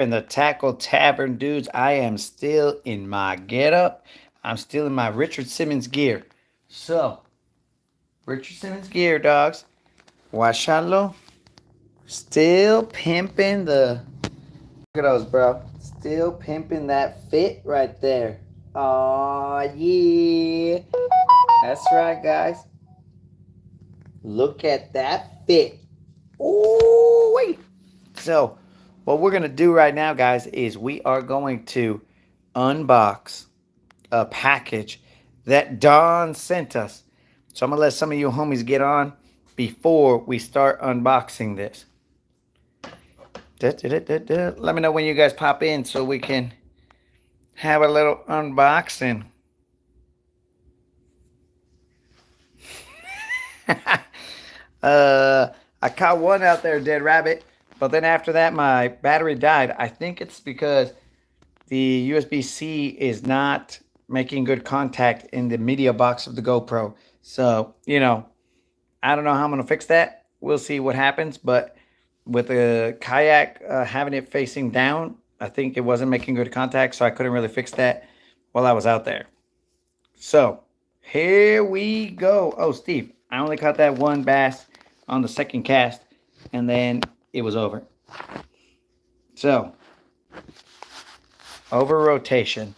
In the Tackle Tavern, dudes, I am still in my getup. I'm still in my Richard Simmons gear. So, Richard Simmons gear, dogs. Washalo. Still pimping the. Look at those, bro. Still pimping that fit right there. Aw, yeah. That's right, guys. Look at that fit. Ooh, wait. So, what we're going to do right now, guys, is we are going to unbox a package that Don sent us. So, I'm going to let some of you homies get on before we start unboxing this. Let me know when you guys pop in so we can have a little unboxing. I caught one out there, dead rabbit. But then after that, my battery died. I think it's because the USB-C is not making good contact in the media box of the GoPro. So, I don't know how I'm going to fix that. We'll see what happens. But with the kayak having it facing down, I think it wasn't making good contact. So I couldn't really fix that while I was out there. So, here we go. Oh, Steve, I only caught that one bass on the second cast, and then it was over. So, over rotation.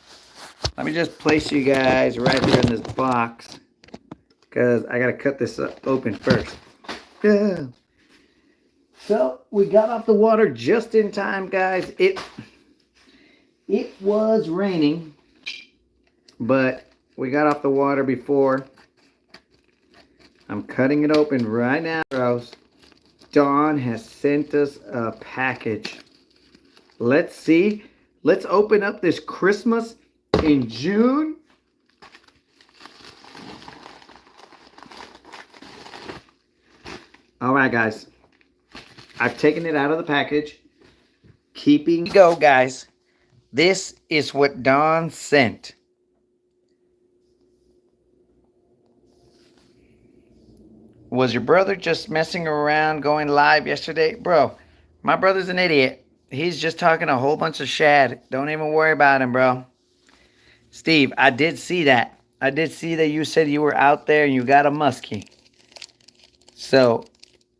Let me just place you guys right here in this box, because I got to cut this open first. Yeah. So, we got off the water just in time, guys. It was raining, but we got off the water before. I'm cutting it open right now, bros. Don has sent us a package. Let's see. Let's open up this Christmas in June. All right, guys. I've taken it out of the package. Keeping go, guys. This is what Don sent. Was your brother just messing around going live yesterday? Bro, my brother's an idiot. He's just talking a whole bunch of shad. Don't even worry about him, bro. Steve, I did see that. I did see that you said you were out there and you got a muskie. So,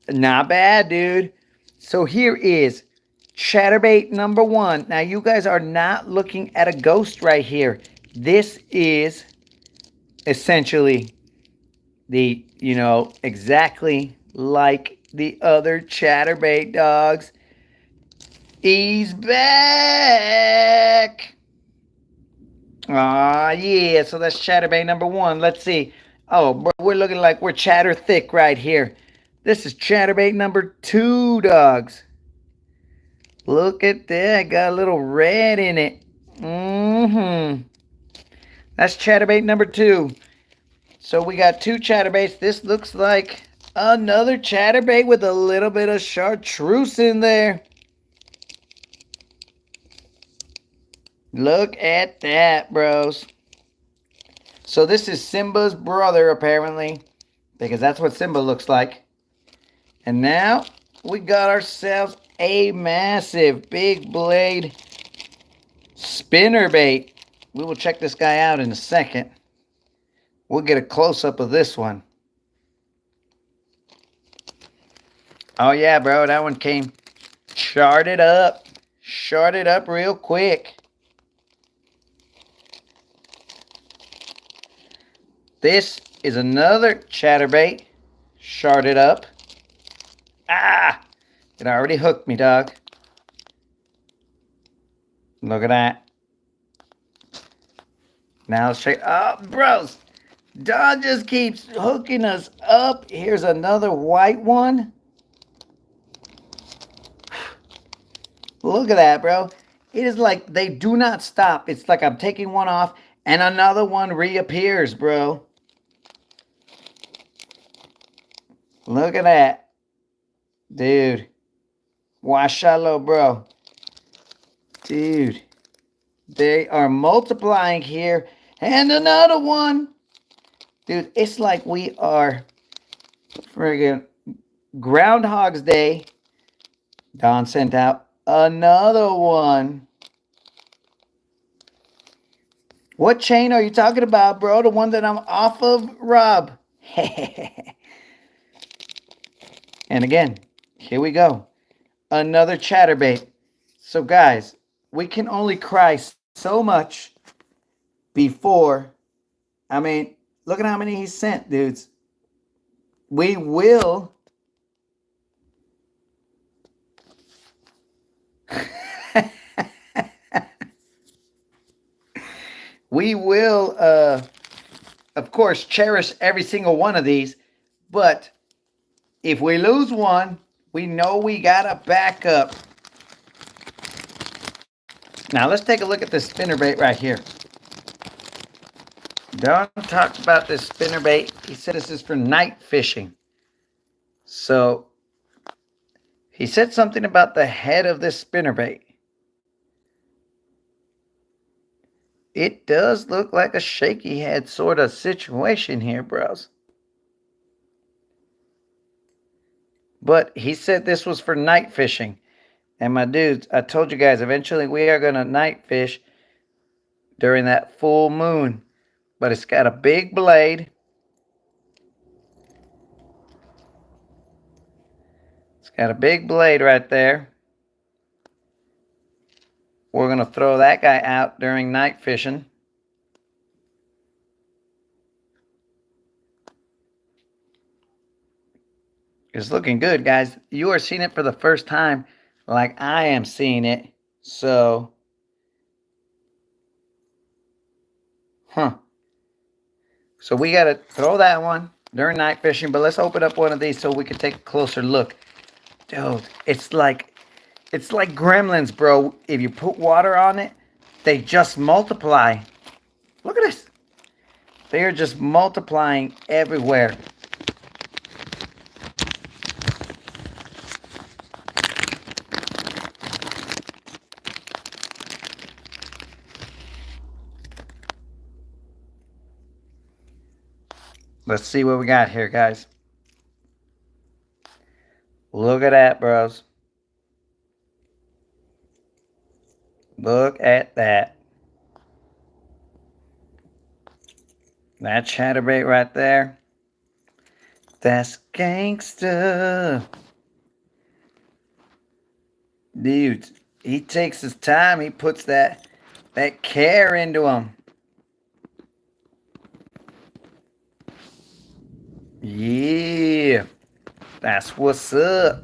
not bad, dude. So here is chatterbait number 1. Now, you guys are not looking at a ghost right here. This is essentially the, exactly like the other chatterbait dogs. He's back. Ah, yeah. So that's chatterbait number 1. Let's see. Oh, bro, we're looking like we're chatter thick right here. This is chatterbait number 2, dogs. Look at that. Got a little red in it. That's chatterbait number 2. So we got 2 chatterbaits. This looks like another chatterbait with a little bit of chartreuse in there. Look at that, bros. So this is Simba's brother, apparently, because that's what Simba looks like. And now we got ourselves a massive big blade spinnerbait. We will check this guy out in a second. We'll get a close-up of this one. Oh, yeah, bro. That one came charted up. Charted up real quick. This is another chatterbait. Charted up. Ah! It already hooked me, dog. Look at that. Now let's check. Oh, bros. Don just keeps hooking us up. Here's another white one. Look at that, bro. It is like they do not stop. It's like I'm taking one off and another one reappears, bro. Look at that. Dude. Washalo, bro. Dude. They are multiplying here. And another one. Dude, it's like we are friggin' Groundhog's Day. Don sent out Another one. What chain are you talking about, bro? The one that I'm off of, Rob. And again, here we go. Another chatterbait. So, guys, we can only cry so much before. I mean, look at how many he sent, dudes. We will. We will, of course, cherish every single one of these. But if we lose one, we know we got a backup. Now, let's take a look at this spinnerbait right here. Don talked about this spinnerbait. He said this is for night fishing. So, he said something about the head of this spinnerbait. It does look like a shaky head sort of situation here, bros. But he said this was for night fishing. And my dudes, I told you guys, eventually we are going to night fish during that full moon. But it's got a big blade. It's got a big blade right there. We're going to throw that guy out during night fishing. It's looking good, guys. You are seeing it for the first time like I am seeing it. So, So we got to throw that one during night fishing. But let's open up one of these so we can take a closer look. Dude, it's like gremlins, bro. If you put water on it, they just multiply. Look at this. They are just multiplying everywhere. Let's see what we got here, guys. Look at that, bros. Look at that. That chatterbait right there. That's gangsta. Dude, he takes his time. He puts that care into him. Yeah. That's what's up.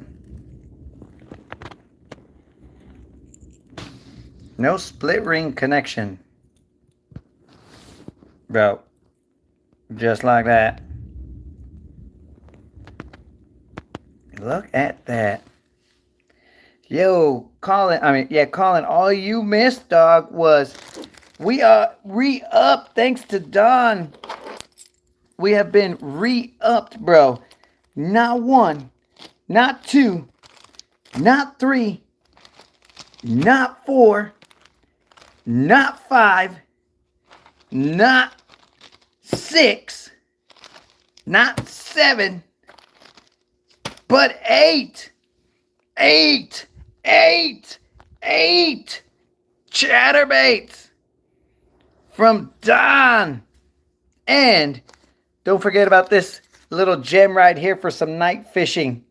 No split ring connection. Bro. Just like that. Look at that. Yo, Colin, all you missed, dog, was we are re-upped thanks to Don. We have been re-upped, bro. Not one, not two, not three, not four, not five, not six, not seven, but eight chatterbaits from Don. And don't forget about this little gem right here for some night fishing.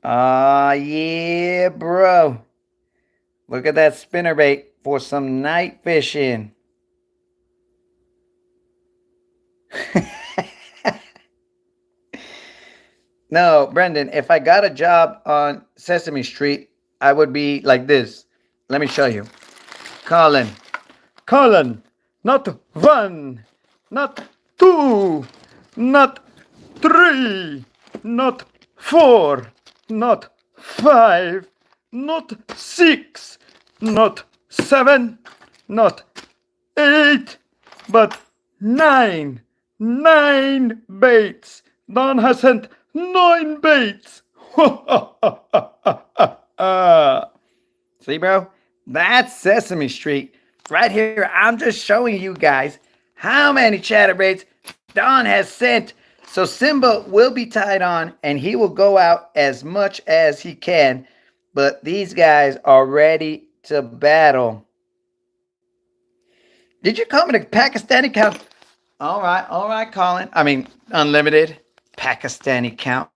Yeah, bro. Look at that spinnerbait for some night fishing. No, Brendan, if I got a job on Sesame Street, I would be like this. Let me show you. Colin, not one, not two, not three, not four, not five, not six, not seven, not eight, but nine. 9 baits. Don has sent 9 baits. See, bro? That's Sesame Street. Right here, I'm just showing you guys how many chatterbaits Don has sent. So Simba will be tied on, and he will go out as much as he can. But these guys are ready to battle. Did you call me the Pakistani count? All right, Colin. I mean, unlimited Pakistani count.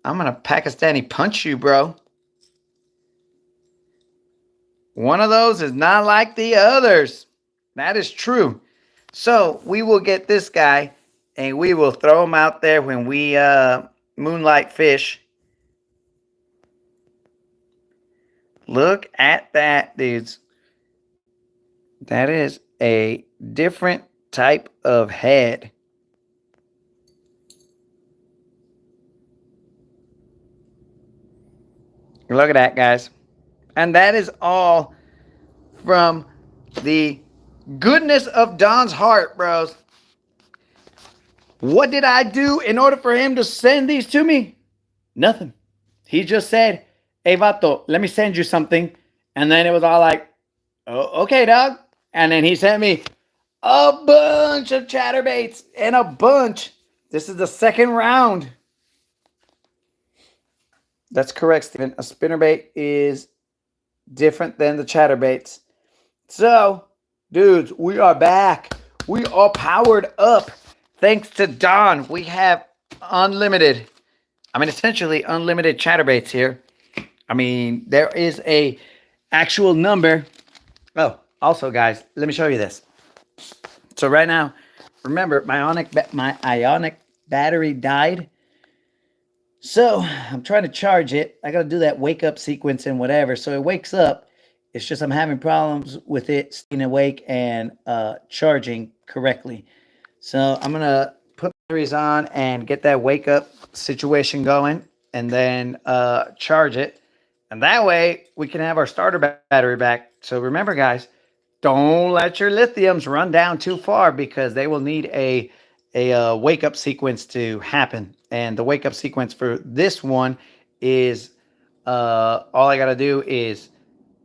I'm gonna Pakistani punch you, bro. One of those is not like the others. That is true. So we will get this guy and we will throw him out there when we moonlight fish. Look at that, dudes. That is a different type of head. Look at that, guys. And that is all from the goodness of Don's heart, bros. What did I do in order for him to send these to me? Nothing. He just said, hey, vato, let me send you something. And then it was all like, oh, okay, dog. And then he sent me a bunch of chatterbaits and a bunch. This is the second round. That's correct, Steven. A spinnerbait is different than the chatterbaits. So, dudes, we are back. We are powered up. Thanks to Don, we have unlimited, essentially unlimited chatterbaits here. I mean, there is a actual number. Oh, also, guys, let me show you this. So right now, remember, my ionic battery died. So I'm trying to charge it. I got to do that wake up sequence and whatever. So it wakes up. It's just I'm having problems with it staying awake and charging correctly. So I'm going to put batteries on and get that wake up situation going and then charge it. And that way we can have our starter battery back. So remember, guys, don't let your lithiums run down too far because they will need a wake up sequence to happen. And the wake up sequence for this one is all I got to do is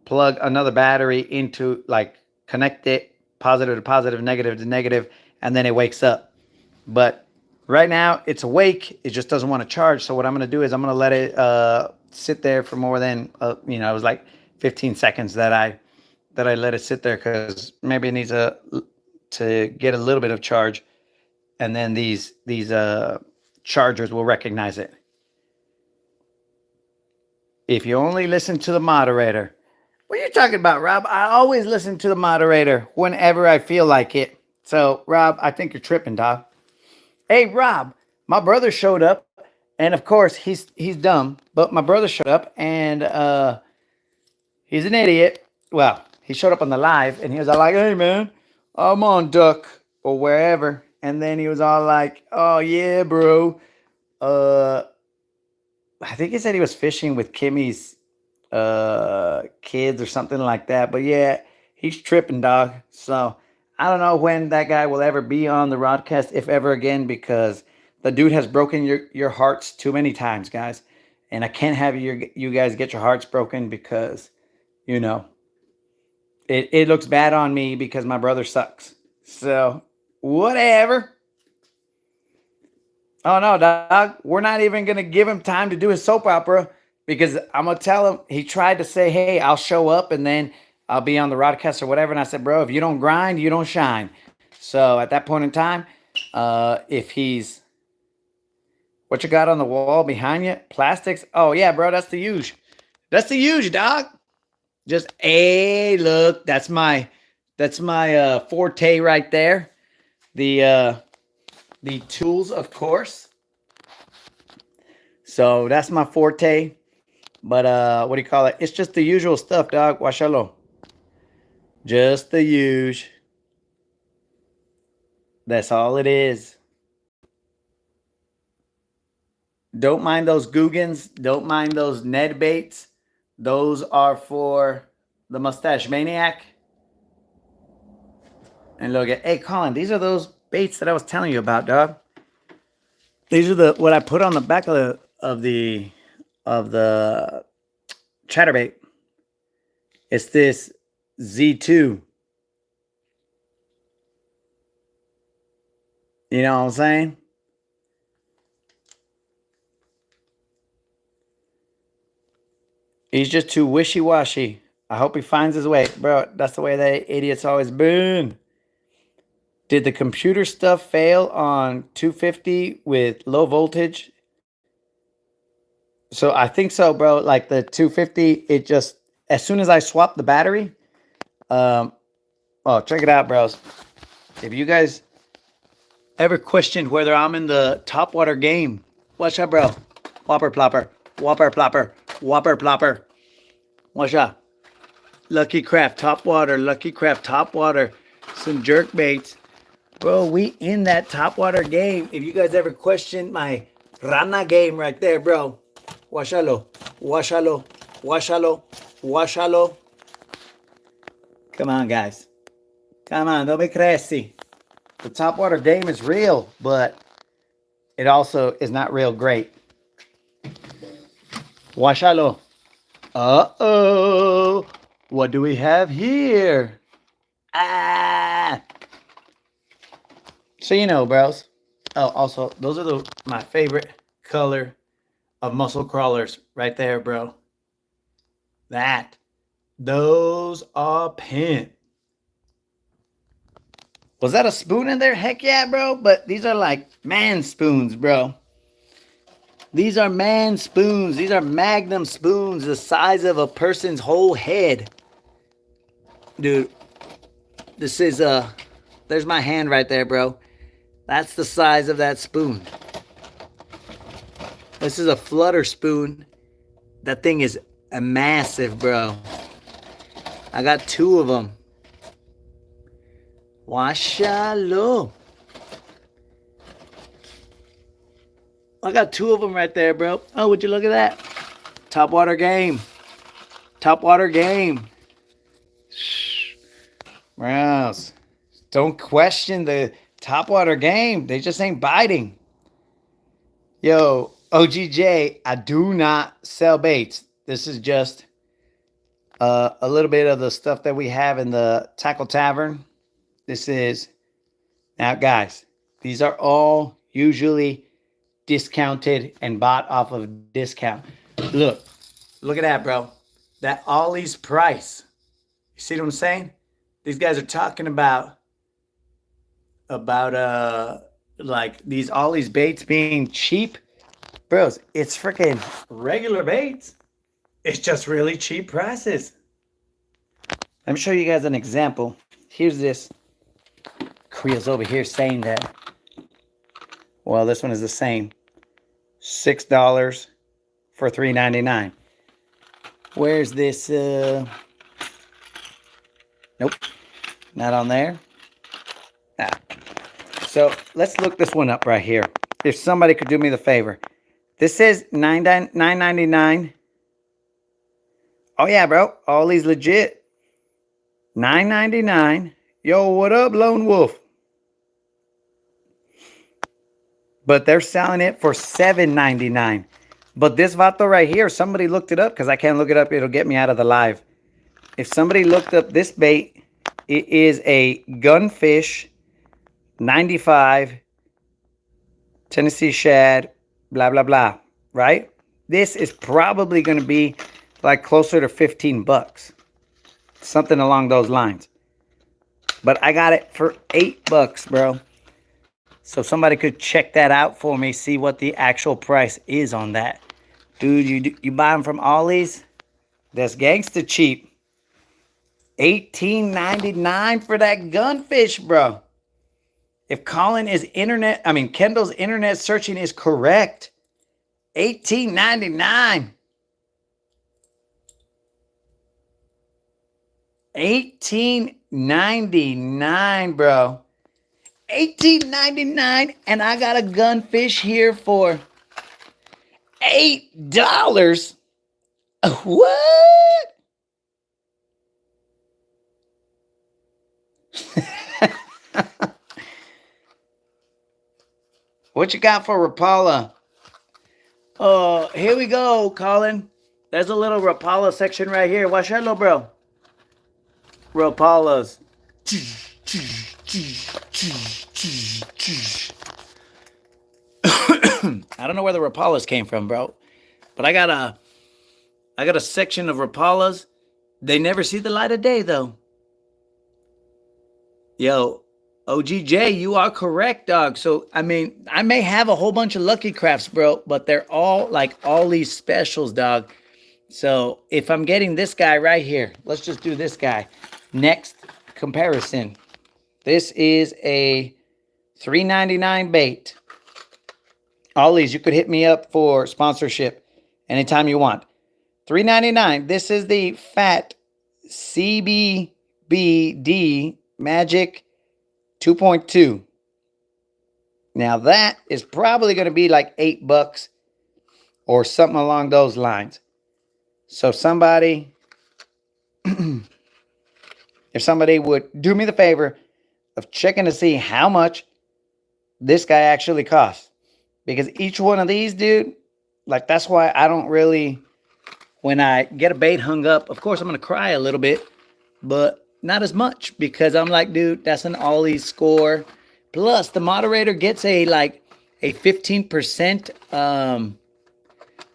plug another battery into, like, connect it positive to positive, negative to negative, and then it wakes up. But right now it's awake. It just doesn't want to charge. So what I'm going to do is I'm going to let it sit there for more than, it was like 15 seconds that I let it sit there because maybe it needs to get a little bit of charge, and then these chargers will recognize it. If you only listen to the moderator. What are you talking about, Rob? I always listen to the moderator whenever I feel like it. So, Rob, I think you're tripping, dog. Hey, Rob, my brother showed up, and of course he's dumb, but my brother showed up, and he's an idiot. Well, he showed up on the live, and he was all like, "Hey, man, I'm on Duck or wherever," and then he was all like, "Oh yeah, bro." Uh, I think he said he was fishing with Kimmy's kids or something like that. But yeah, he's tripping, dog. So I don't know when that guy will ever be on the broadcast, if ever again, because the dude has broken your hearts too many times, guys. And I can't have you guys get your hearts broken because, you know, it looks bad on me because my brother sucks. So whatever. Oh no, dog. We're not even gonna give him time to do his soap opera because I'm gonna tell him he tried to say, "Hey, I'll show up and then I'll be on the broadcast or whatever." And I said, "Bro, if you don't grind, you don't shine." So at that point in time, if he's what you got on the wall behind you, plastics. Oh yeah, bro, that's the huge. That's the huge, dog. Just hey, look, that's my forte right there. The tools, of course. So that's my forte. But what do you call it? It's just the usual stuff, dog. Washalo. Just the usual. That's all it is. Don't mind those Googans. Don't mind those Ned baits. Those are for the mustache maniac. And look at, hey, Colin, these are those baits that I was telling you about, dog. These are the what I put on the back of the chatterbait. It's this Z2. You know what I'm saying? He's just too wishy-washy. I hope he finds his way. Bro, that's the way that idiot's always been. Did the computer stuff fail on 250 with low voltage? So I think so, bro. Like the 250, it just, as soon as I swapped the battery, um, oh, check it out, bros. If you guys ever questioned whether I'm in the top water game, watch out, bro. Whopper plopper, whopper plopper, whopper plopper. Watch out. Lucky Craft, top water, Lucky Craft, top water. Some jerk baits. Bro, we in that top water game. If you guys ever questioned my Rana game right there, bro. Washalo, washalo, washalo, washalo. Come on, guys. Come on, don't be crazy. The top water game is real, but it also is not real great. Washalo. Uh-oh. What do we have here? Ah. So you know, bros. Oh, also, those are my favorite color of mussel crawlers right there, bro. Those are pimp. Was that a spoon in there? Heck yeah, bro. But these are like man spoons, bro. These are man spoons. These are magnum spoons the size of a person's whole head. Dude, this is, there's my hand right there, bro. That's the size of that spoon. This is a flutter spoon. That thing is a massive, bro. I got two of them. Washalo. I got two of them right there, bro. Oh, would you look at that? Top water game. Top water game. Bros, don't question the top water game. They just ain't biting. Yo, OGJ, I do not sell baits. This is just a little bit of the stuff that we have in the Tackle Tavern. This is, now guys, these are all usually discounted and bought off of discount. Look at that, bro. That Ollie's price. You see what I'm saying? These guys are talking about like these Ollie's baits being cheap. Bros, it's freaking regular baits. It's just really cheap prices. Let me show you guys an example. Here's this. Creel's over here saying that. Well, this one is the same. $6 for $3.99. Where's this? Nope. Not on there. Ah. So let's look this one up right here. If somebody could do me the favor. This says $9.99. Oh yeah, bro. All these legit. $9.99. Yo, what up, Lone Wolf? But they're selling it for $7.99. But this vato right here, somebody looked it up because I can't look it up. It'll get me out of the live. If somebody looked up this bait, it is a Gunfish 95 Tennessee shad, blah, blah, blah, right? This is probably going to be like closer to 15 bucks. Something along those lines. But I got it for $8, bro. So somebody could check that out for me, see what the actual price is on that. Dude, you buy them from Ollie's? That's gangsta cheap. $18.99 for that Gunfish, bro. If Kendall's internet searching is correct, $18.99. $18.99, bro. $18.99, and I got a Gunfish here for $8. What? What you got for Rapala? Here we go, Colin. There's a little Rapala section right here. Watch that, little bro. Rapalas. I don't know where the Rapalas came from, bro. But I got I got a section of Rapalas. They never see the light of day, though. Yo, OGJ, you are correct, dog. So, I mean, I may have a whole bunch of Lucky Crafts, bro, but they're all like all these specials, dog. So, if I'm getting this guy right here, let's just do this guy. Next comparison. This is a $3.99 bait. Ollies, you could hit me up for sponsorship anytime you want. $3.99. This is the Fat CBBD Magic 2.2. Now that is probably going to be like $8 or something along those lines. So somebody, if somebody would do me the favor of checking to see how much this guy actually costs. Because each one of these, dude, like that's why I don't really, when I get a bait hung up, of course I'm going to cry a little bit, but not as much because I'm like, dude, that's an ollie score. Plus the moderator gets a 15%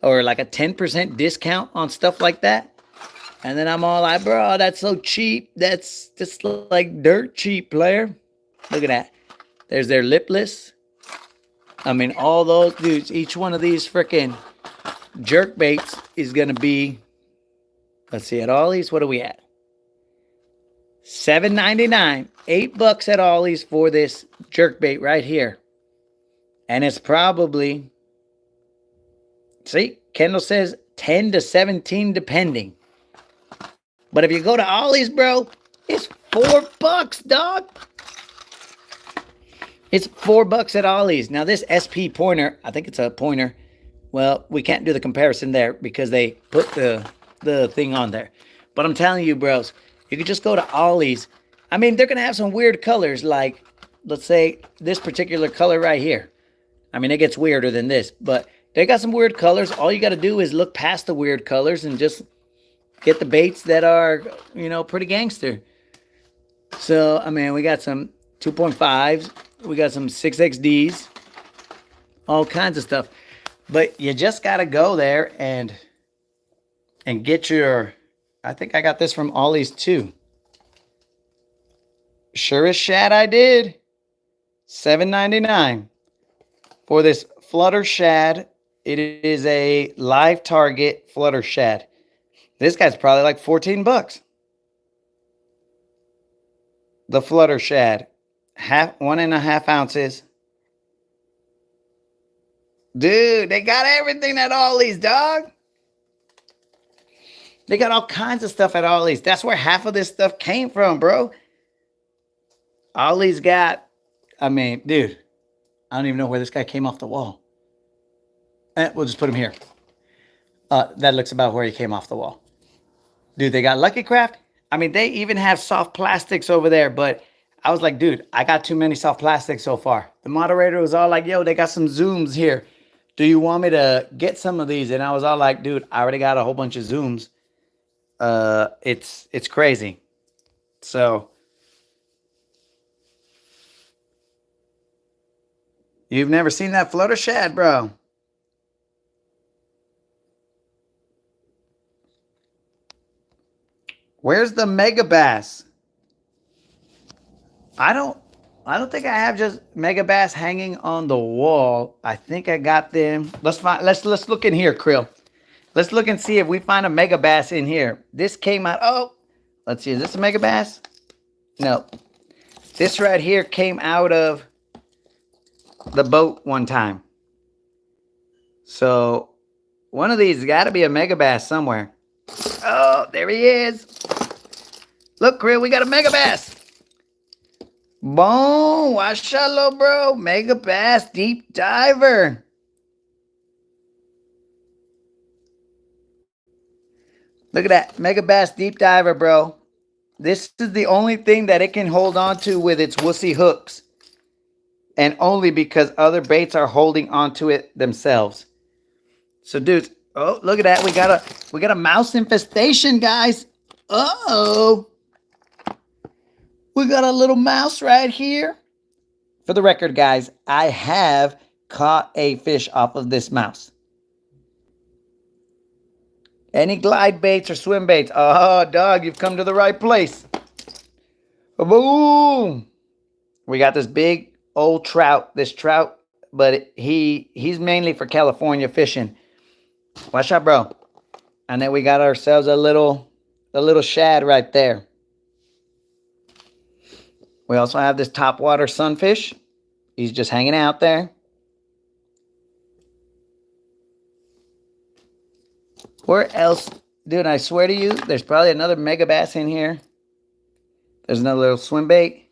or like a 10% discount on stuff like that. And then I'm all like, bro, that's so cheap. That's just like dirt cheap, player. Look at that. There's their lipless. I mean, all those dudes, each one of these freaking jerk baits is going to be, let's see, at Ollie's, what are we at? $7.99. $8 at Ollie's for this jerk bait right here. And it's probably, see, Kendall says 10 to 17 depending. But if you go to Ollie's, bro, it's $4, dog. It's $4 at Ollie's. Now this SP pointer, I think it's a pointer. Well, we can't do the comparison there because they put the thing on there. But I'm telling you, bros, you could just go to Ollie's. I mean, they're going to have some weird colors like, let's say, this particular color right here. I mean, it gets weirder than this, but they got some weird colors. All you got to do is look past the weird colors and just get the baits that are, you know, pretty gangster. So, I mean, we got some 2.5s. We got some 6XDs. All kinds of stuff. But you just got to go there and get your, I think I got this from Ollie's too. Sure as shat I did. $7.99 for this flutter shad. It is a live target flutter shad. This guy's probably like $14. The flutter shad, 1.5 ounces. Dude, they got everything at Ollie's, dog. They got all kinds of stuff at Ollie's. That's where half of this stuff came from, bro. Ollie's got, I mean, dude, I don't even know where this guy came off the wall. We'll just put him here. That looks about where he came off the wall. Dude, they got Lucky Craft. I mean, they even have soft plastics over there, but I was like, dude, I got too many soft plastics so far. The moderator was all like, yo, they got some Zooms here. Do you want me to get some of these? And I was all like, dude, I already got a whole bunch of Zooms. It's crazy. So you've never seen that flutter shad, bro? Where's the Mega Bass? I don't think I have just Mega Bass hanging on the wall. I think I got them. Let's look in here, Krill. Let's look and see if we find a Mega Bass in here. This came out. Oh, let's see. Is this a Mega Bass? No. This right here came out of the boat one time. So one of these got to be a Mega Bass somewhere. Oh, there he is. Look, Krill, we got a Mega Bass. Boom, washallow, bro. Mega Bass Deep Diver. Look at that. Mega Bass Deep Diver, bro. This is the only thing that it can hold on to with its wussy hooks. And only because other baits are holding onto it themselves. So, dudes, oh, look at that. We got a mouse infestation, guys. Uh-oh. We got a little mouse right here. For the record, guys, I have caught a fish off of this mouse. Any glide baits or swim baits? Oh, dog, you've come to the right place. Boom! We got this big old trout. This trout, but he's mainly for California fishing. Watch out, bro. And then we got ourselves a little shad right there. We also have this topwater sunfish. He's just hanging out there. Where else? Dude, I swear to you, there's probably another mega bass in here. There's another little swim bait.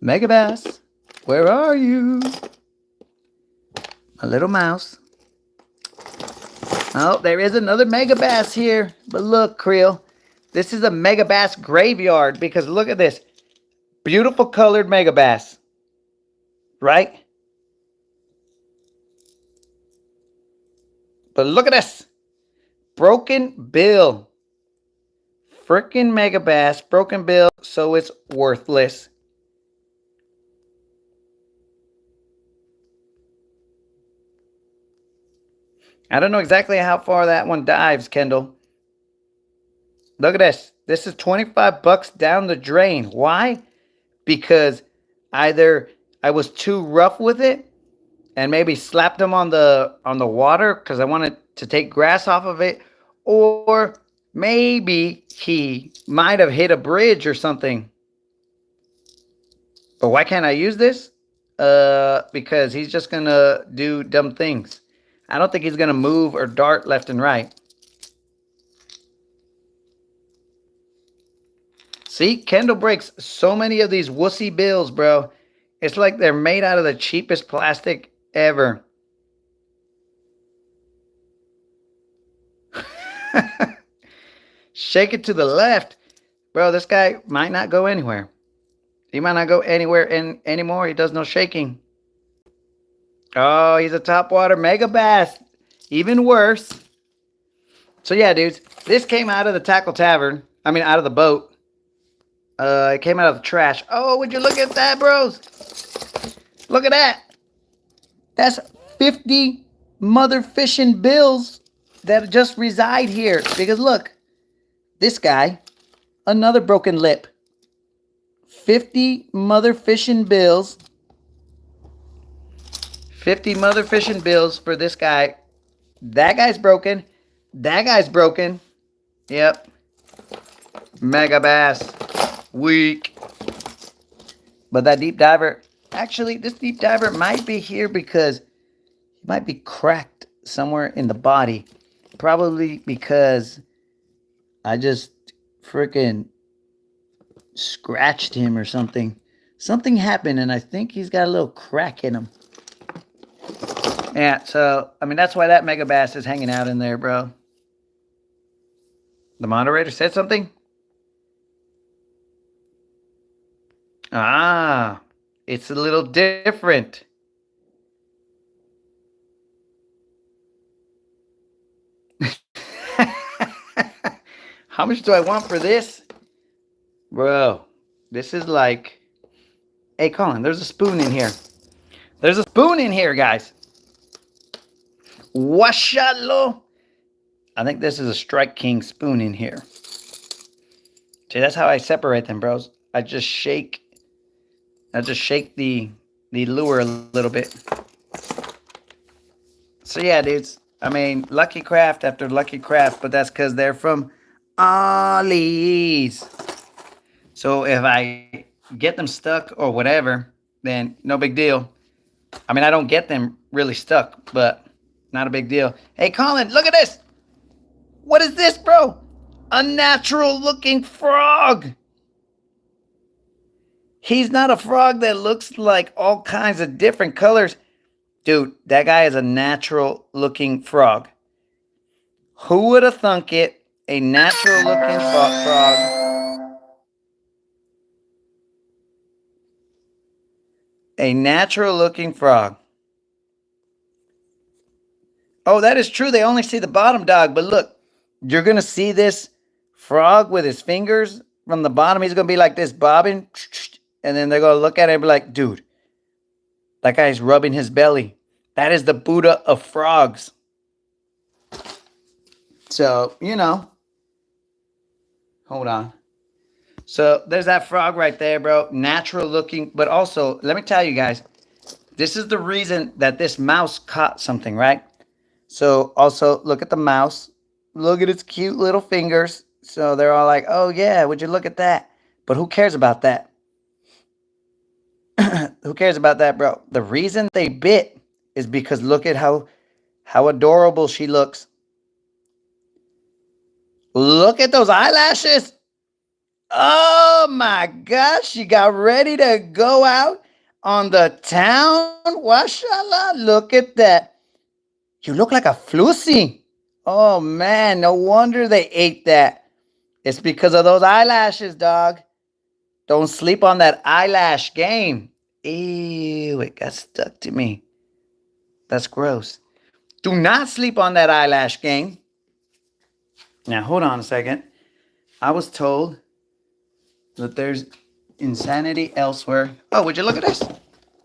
Mega bass, where are you? A little mouse. Oh, there is another mega bass here. But look, Creel, this is a mega bass graveyard because look at this. Beautiful colored mega bass. Right? But look at this. Broken bill. Freaking mega bass. Broken bill, so it's worthless. I don't know exactly how far that one dives, Kendall. Look at this. This is 25 bucks down the drain. Why? Because either I was too rough with it and maybe slapped him on the water because I wanted to take grass off of it, or maybe he might have hit a bridge or something. But why can't I use this? Because he's just gonna do dumb things. I don't think he's gonna move or dart left and right. See, Kendall breaks so many of these wussy bills, bro. It's like they're made out of the cheapest plastic ever. Shake it to the left. Bro, this guy might not go anywhere. He might not go anywhere anymore. He does no shaking. Oh, he's a topwater mega bass. Even worse. So yeah, dudes. This came out of the tackle tavern. I mean, out of the boat. It came out of the trash. Oh, would you look at that, bros? Look at that. That's 50 mother fishing bills that just reside here. Because look, this guy, another broken lip. 50 mother fishing bills. 50 mother fishing bills for this guy. That guy's broken. That guy's broken. Yep. Mega bass. Weak. But that deep diver, actually, this deep diver might be here because he might be cracked somewhere in the body. Probably because I just freaking scratched him or something. Something happened and I think he's got a little crack in him. Yeah, so, I mean, that's why that mega bass is hanging out in there, bro. The moderator said something? Ah, it's a little different. How much do I want for this? Bro, this is like... Hey, Colin, there's a spoon in here. There's a spoon in here, guys. Washalo. I think this is a Strike King spoon in here. See, that's how I separate them, bros. I just shake the lure a little bit. So yeah, dudes. I mean, Lucky Craft after Lucky Craft, but that's because they're from Ollie's. So if I get them stuck or whatever, then no big deal. I mean, I don't get them really stuck, but not a big deal. Hey, Colin, look at this. What is this, bro? A natural looking frog. He's not a frog that looks like all kinds of different colors. Dude, that guy is a natural looking frog. Who would have thunk it? A natural looking frog. A natural looking frog. Oh, that is true. They only see the bottom, dog. But look, you're going to see this frog with his fingers from the bottom. He's going to be like this, bobbing. And then they're going to look at it and be like, dude, that guy's rubbing his belly. That is the Buddha of frogs. So, hold on. So there's that frog right there, bro. Natural looking, but also, let me tell you guys, this is the reason that this mouse caught something, right? So also, look at the mouse. Look at its cute little fingers. So they're all like, oh yeah, would you look at that? But who cares about that? Who cares about that, bro? The reason they bit is because look at how adorable she looks. Look at those eyelashes. Oh my gosh, she got ready to go out on the town. Washala, look at that. You look like a flusy. Oh man, no wonder they ate that. It's because of those eyelashes, dog. Don't sleep on that eyelash game. Ew, it got stuck to me. That's gross. Do not sleep on that eyelash game. Now, hold on a second. I was told that there's insanity elsewhere. Oh, would you look at this?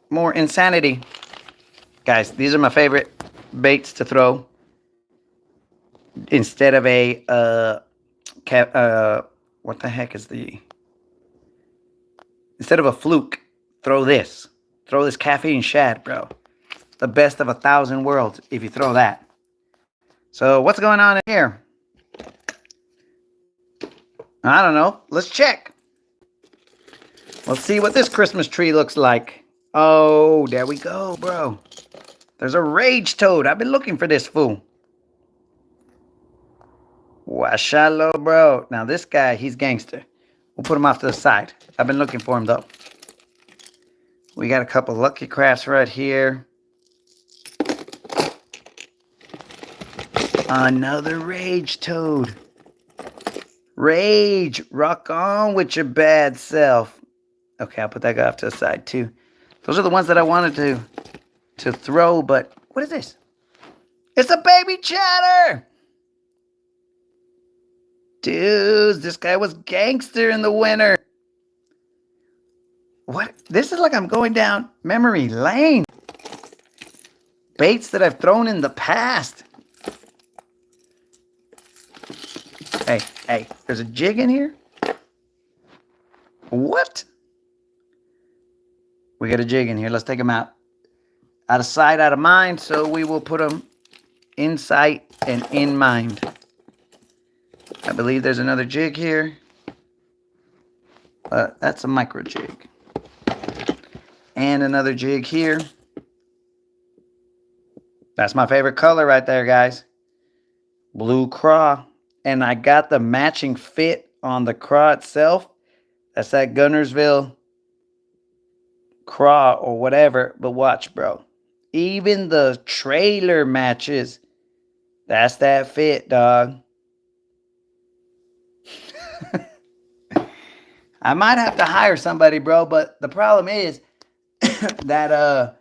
More insanity. Guys, these are my favorite baits to throw. Instead of a, what the heck is the... Instead of a fluke, throw this. Throw this caffeine shad, bro. The best of 1,000 worlds if you throw that. So what's going on in here? I don't know. Let's check. Let's see what this Christmas tree looks like. Oh, there we go, bro. There's a rage toad. I've been looking for this fool. Washalo, bro. Now this guy, he's gangster. We'll put him off to the side. I've been looking for him, though. We got a couple Lucky Crafts right here. Another rage toad. Rage. Rock on with your bad self. Okay, I'll put that guy off to the side, too. Those are the ones that I wanted to throw, but what is this? It's a baby chatter! Dudes, this guy was gangster in the winter. What? This is like I'm going down memory lane. Baits that I've thrown in the past. Hey, there's a jig in here? What? We got a jig in here. Let's take him out. Out of sight, out of mind. So we will put him in sight and in mind. I believe there's another jig here. That's a micro jig. And another jig here. That's my favorite color right there, guys. Blue craw. And I got the matching fit on the craw itself. That's that Gunnersville craw or whatever. But watch, bro. Even the trailer matches. That's that fit, dog. I might have to hire somebody, bro. But the problem is that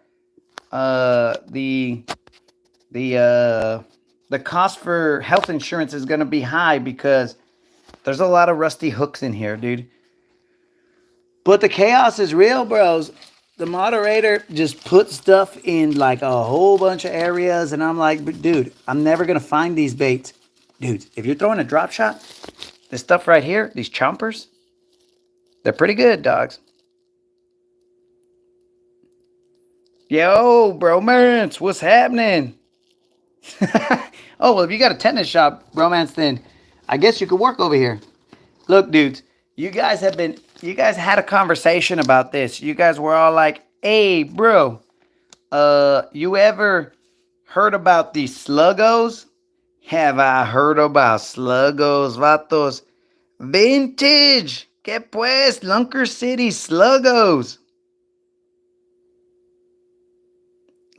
the cost for health insurance is going to be high because there's a lot of rusty hooks in here, dude. But the chaos is real, bros. The moderator just put stuff in like a whole bunch of areas, and I'm like, dude, I'm never going to find these baits. Dude, if you're throwing a drop shot, this stuff right here, these chompers, they're pretty good, dogs. Yo, bromance, what's happening? Oh, well, if you got a tennis shop, bromance, then I guess you could work over here. Look, dudes, you guys had a conversation about this. You guys were all like, hey, bro, you ever heard about these sluggos? Have I heard about sluggos, vatos? Vintage! Que pues, Lunker City sluggos.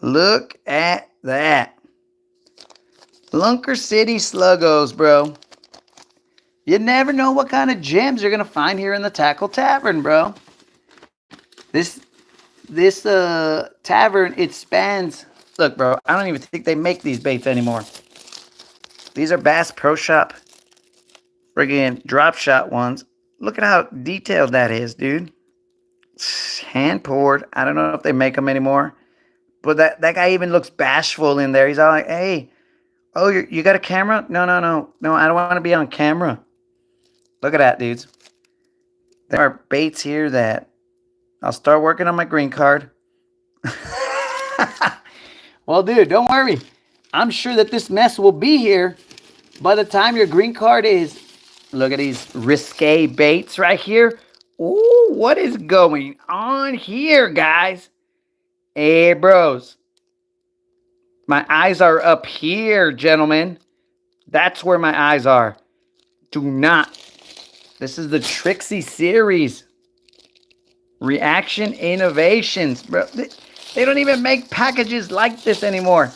Look at that. Lunker City sluggos, bro. You never know what kind of gems you're going to find here in the Tackle Tavern, bro. This tavern, it spans... Look, bro, I don't even think they make these baits anymore. These are Bass Pro Shop friggin' drop shot ones. Look at how detailed that is, dude. Hand poured. I don't know if they make them anymore. But that guy even looks bashful in there. He's all like, hey, Oh, you got a camera? No, no, no. No, I don't want to be on camera. Look at that, dudes. There are baits here that I'll start working on my green card. Well, dude, don't worry. I'm sure that this mess will be here by the time your green card is. Look at these risque baits right here. Ooh, what is going on here, guys? Hey, bros. My eyes are up here, gentlemen. That's where my eyes are. Do not. This is the Trixie series. Reaction Innovations. Bro, they don't even make packages like this anymore.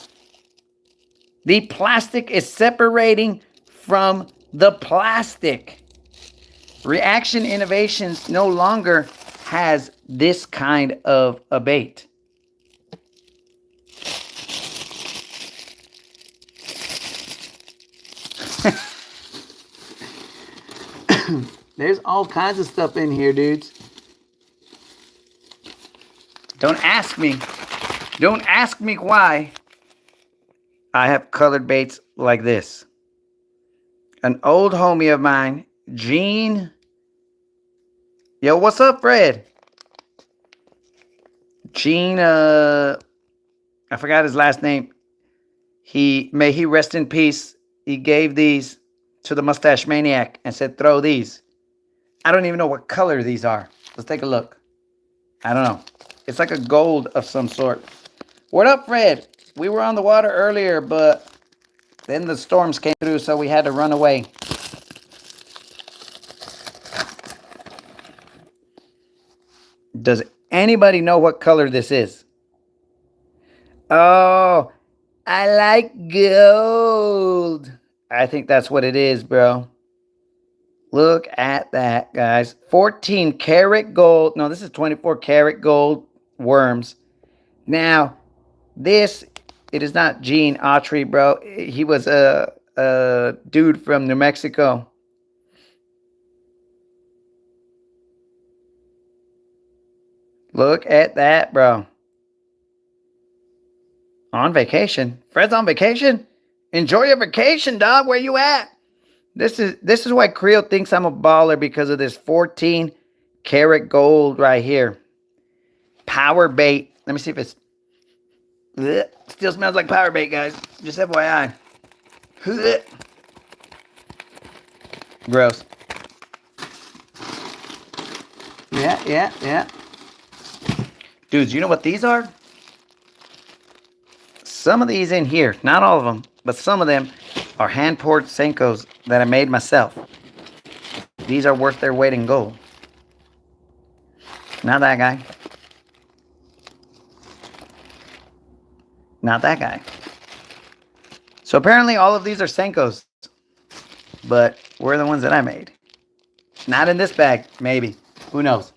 The plastic is separating from the plastic. Reaction Innovations no longer has this kind of a bait. There's all kinds of stuff in here, dudes. Don't ask me. Don't ask me why I have colored baits like this. An old homie of mine, Gene. Yo, what's up, Fred? Gene, I forgot his last name. May he rest in peace. He gave these to the Mustache Maniac and said, throw these. I don't even know what color these are. Let's take a look. I don't know. It's like a gold of some sort. What up, Fred? We were on the water earlier, but then the storms came through, so we had to run away. Does anybody know what color this is? Oh, I like gold. I think that's what it is, bro. Look at that, guys. 14 karat gold. No, this is 24 karat gold worms. Now, it is not Gene Autry, bro. He was a dude from New Mexico. Look at that, bro. On vacation. Fred's on vacation? Enjoy your vacation, dog. Where you at? This is why Creel thinks I'm a baller, because of this 14 karat gold right here. Power bait. Let me see if it's... Ugh, still smells like power bait, guys. Just FYI. Ugh. Gross. Yeah. Dudes, you know what these are? Some of these in here, not all of them, but some of them are hand-poured Senkos that I made myself. These are worth their weight in gold. Not that guy. Not that guy. So apparently all of these are Senkos, but we're the ones that I made. Not in this bag, maybe. Who knows?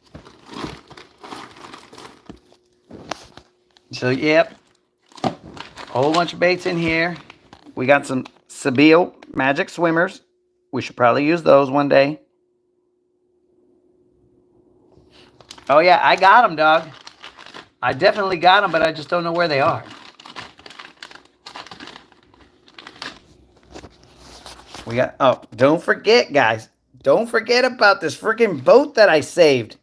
So, yep. Whole bunch of baits in here. We got some Sebile Magic Swimmers. We should probably use those one day. Oh, yeah, I got them, dog. I definitely got them, but I just don't know where they are. We got... Oh, don't forget, guys. Don't forget about this freaking boat that I saved.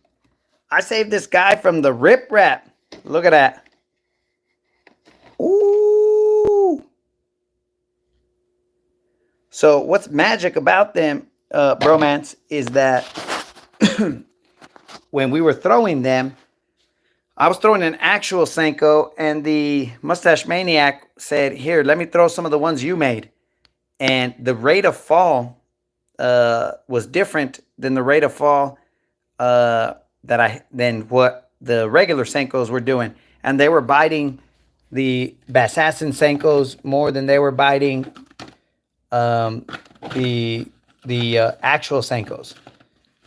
I saved this guy from the Rip Rap. Look at that. Ooh. So what's magic about them, bromance, is that when we were throwing them, I was throwing an actual Senko, and the Mustache Maniac said, here, let me throw some of the ones you made. And the rate of fall was different than the rate of fall than what the regular Senkos were doing. And they were biting the Bassassin Senkos more than they were biting the actual Senkos.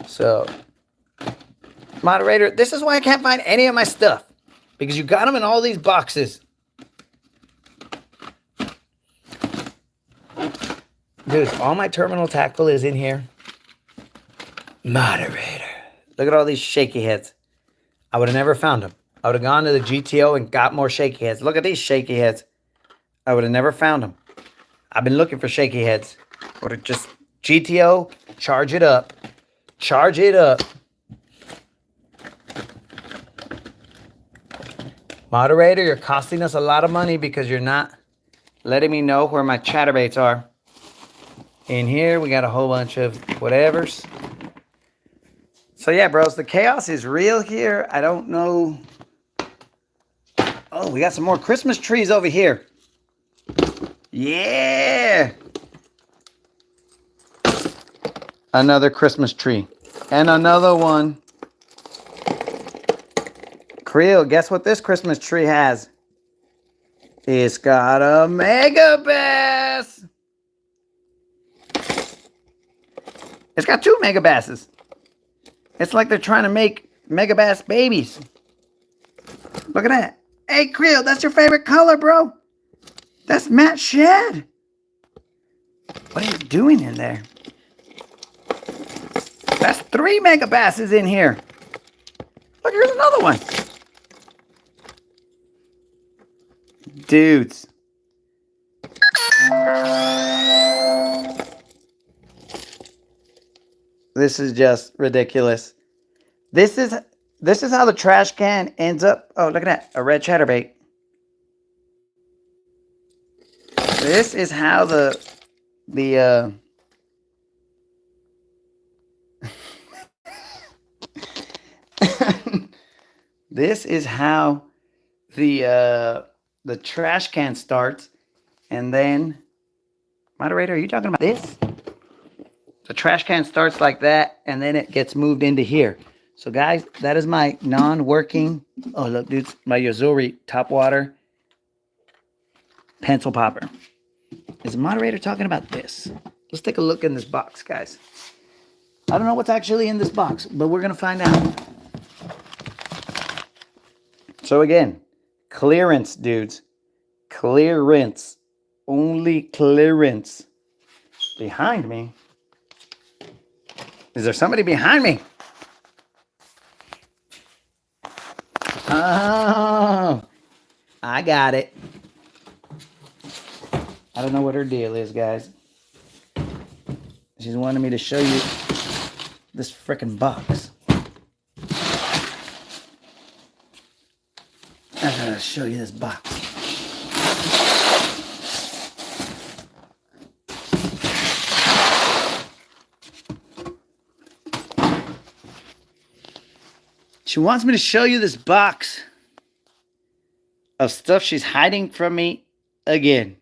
So, moderator, this is why I can't find any of my stuff, because you got them in all these boxes. Dude, all my terminal tackle is in here. Moderator. Look at all these shaky heads. I would have never found them. I would have gone to the GTO and got more shaky heads. Look at these shaky heads. I would have never found them. I've been looking for shaky heads. Or to just GTO, charge it up. Charge it up. Moderator, you're costing us a lot of money because you're not letting me know where my chatterbaits are. In here, we got a whole bunch of whatevers. So yeah, bros, the chaos is real here. I don't know. Oh, we got some more Christmas trees over here. Yeah. Another Christmas tree. And another one. Creel, guess what this Christmas tree has? It's got a mega bass. It's got 2 mega basses. It's like they're trying to make mega bass babies. Look at that. Hey, Creel, that's your favorite color, bro. That's matte shad. What are you doing in there? That's 3 mega basses in here. Look, here's another one. Dudes. This is just ridiculous. This is how the trash can ends up. Oh, look at that. A red chatterbait. This is how the this is how the trash can starts, and then moderator, are you talking about this? The trash can starts like that, and then it gets moved into here. So guys, that is my non-working, oh look dudes, my Yozuri top water pencil popper. Is the moderator talking about this? Let's take a look in this box, guys. I don't know what's actually in this box, but we're gonna find out. So again, clearance, dudes. Clearance. Only clearance. Behind me. Is there somebody behind me? Oh, I got it. I don't know what her deal is, guys. She's wanting me to show you this frickin' box. I gotta show you this box. She wants me to show you this box of stuff she's hiding from me again.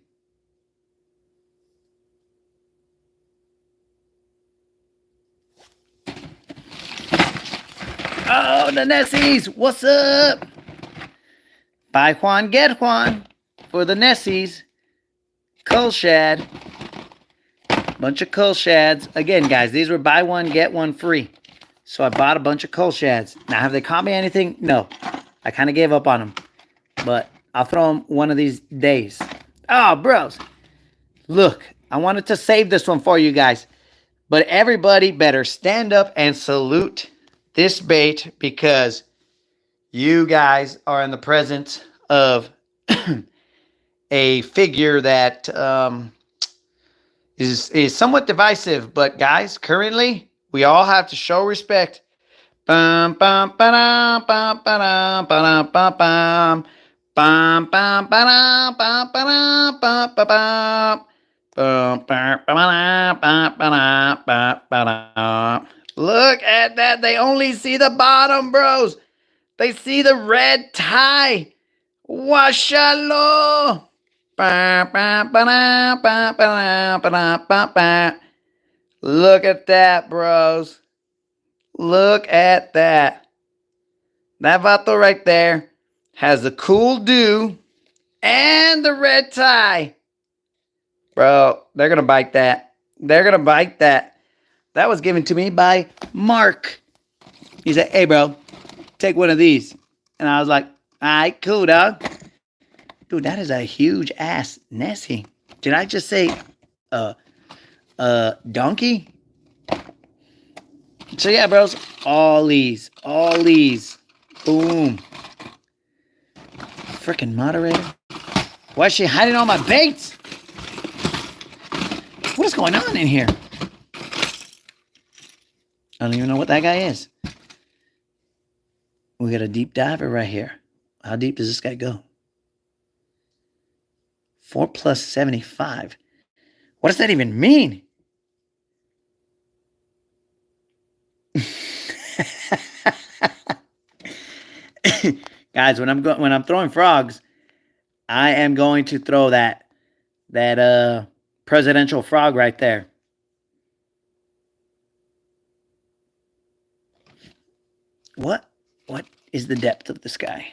Oh, the Nessies, what's up? Buy Juan, get Juan for the Nessies. Cull shad. Bunch of cull shads. Again, guys, these were buy one, get one free. So I bought a bunch of cull shads. Now, have they caught me anything? No. I kind of gave up on them. But I'll throw them one of these days. Oh, bros. Look, I wanted to save this one for you guys. But everybody better stand up and salute this bait because you guys are in the presence of a figure that is somewhat divisive. But guys, currently, we all have to show respect. Bum, bum, ba-dum, bum, ba-dum, ba-dum, bum, bum. Bum, bum, ba-dum, bum, ba-dum, bum, ba-bum. Bum, bum, ba-dum, bum, ba-dum, bum, ba-dum. Look at that. They only see the bottom, bros. They see the red tie. Washalo. Bum, bum, ba-dum, bum, ba-dum, ba-dum, bum, bum. Look at that, bros. Look at that. That vato right there has the cool dew and the red tie. Bro, they're going to bite that. They're going to bite that. That was given to me by Mark. He said, hey, bro, take one of these. And I was like, all right, cool, dog. Dude, that is a huge ass Nessie. Did I just say, donkey? So yeah, bros, all these, boom. Freaking moderator. Why is she hiding all my baits? going on in here? I don't even know what that guy is. We got a deep diver right here. How deep does this guy go? 4 plus 75. What does that even mean? Guys, when I'm throwing frogs, I am going to throw that presidential frog right there. What is the depth of the sky?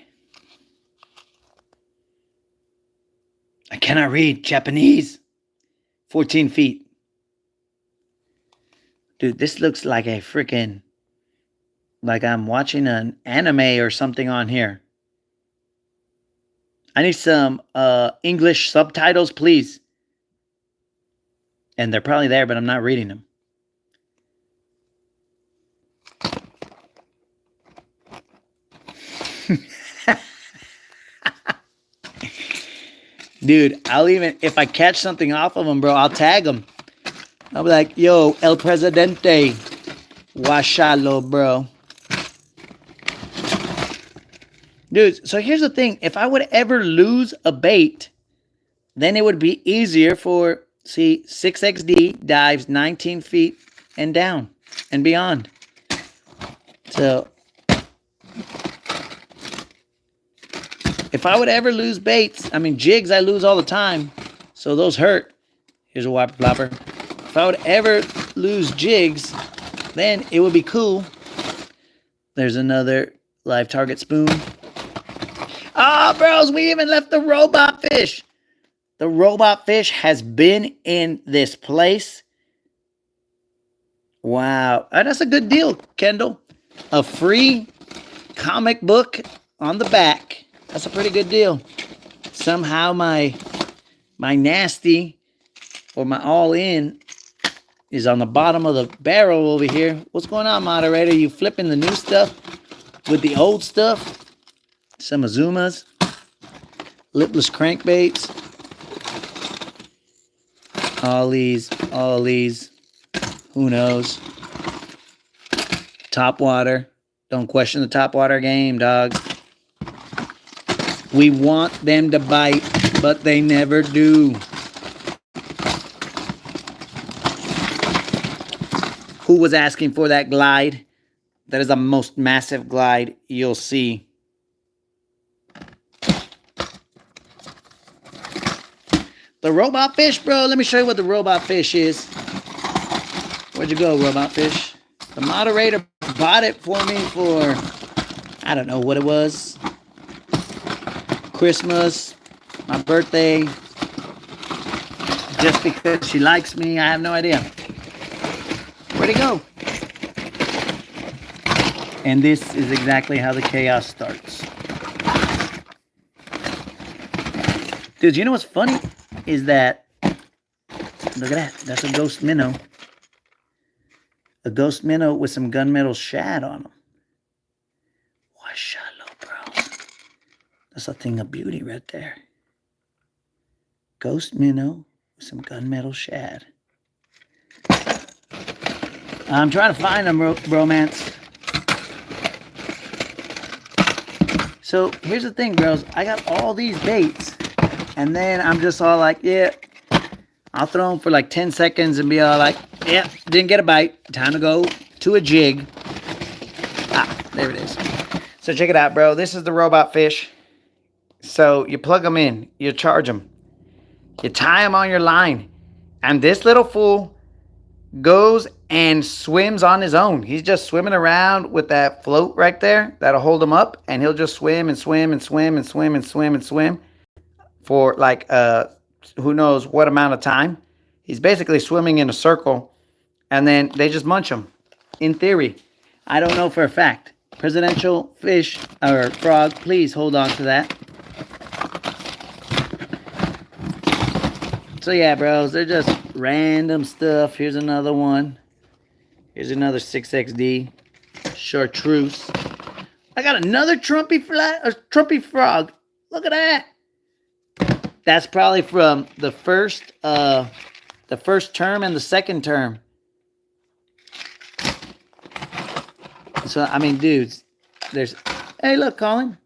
I cannot read Japanese. 14 feet. Dude, this looks like a freaking, like I'm watching an anime or something on here. I need some English subtitles, please. And they're probably there, but I'm not reading them. Dude, I'll even, if I catch something off of them, bro, I'll tag them. I'll be like, yo, El Presidente, washalo, bro. Dude, so here's the thing. If I would ever lose a bait, then it would be easier for, see, 6XD dives 19 feet and down and beyond. So, if I would ever lose baits, I mean, jigs I lose all the time, so those hurt. Here's a whopper plopper. If I would ever lose jigs, then it would be cool. There's another live target spoon. Ah, bros, we even left the robot fish. The robot fish has been in this place. Wow. That's a good deal, Kendall. A free comic book on the back. That's a pretty good deal. Somehow my nasty or my all-in is on the bottom of the barrel over here. What's going on, moderator? You flipping the new stuff with the old stuff? Some Azumas. Lipless crankbaits. Ollies. Who knows? Top water. Don't question the top water game, dog. We want them to bite, but they never do. Who was asking for that glide? That is the most massive glide you'll see. The robot fish, bro. Let me show you what the robot fish is. Where'd you go, robot fish? The moderator bought it for me for, I don't know what it was. Christmas, my birthday, just because she likes me. I have no idea. Where'd it go? And this is exactly how the chaos starts. Dude, you know what's funny? Is that, look at that. That's a ghost minnow. A ghost minnow with some gunmetal shad on them. Washalo, bro. That's a thing of beauty right there. Ghost minnow with some gunmetal shad. I'm trying to find them, bromance. So here's the thing, bros. I got all these baits. And then I'm just all like, yeah. I'll throw them for like 10 seconds and be all like, yeah, didn't get a bite. Time to go to a jig. Ah, there it is. So check it out, bro. This is the robot fish. So you plug them in. You charge them. You tie them on your line. And this little fool goes and swims on his own. He's just swimming around with that float right there. That'll hold him up. And he'll just swim and swim and swim and swim and swim and swim. For like, who knows what amount of time. He's basically swimming in a circle. And then they just munch him. In theory. I don't know for a fact. Presidential fish or frog, please hold on to that. So yeah, bros, they're just random stuff. Here's another one. Here's another 6XD chartreuse. I got another Trumpy frog. Look at that. That's probably from the first the first term and the second term. So, I mean, dudes, there's... Hey, look, Colin.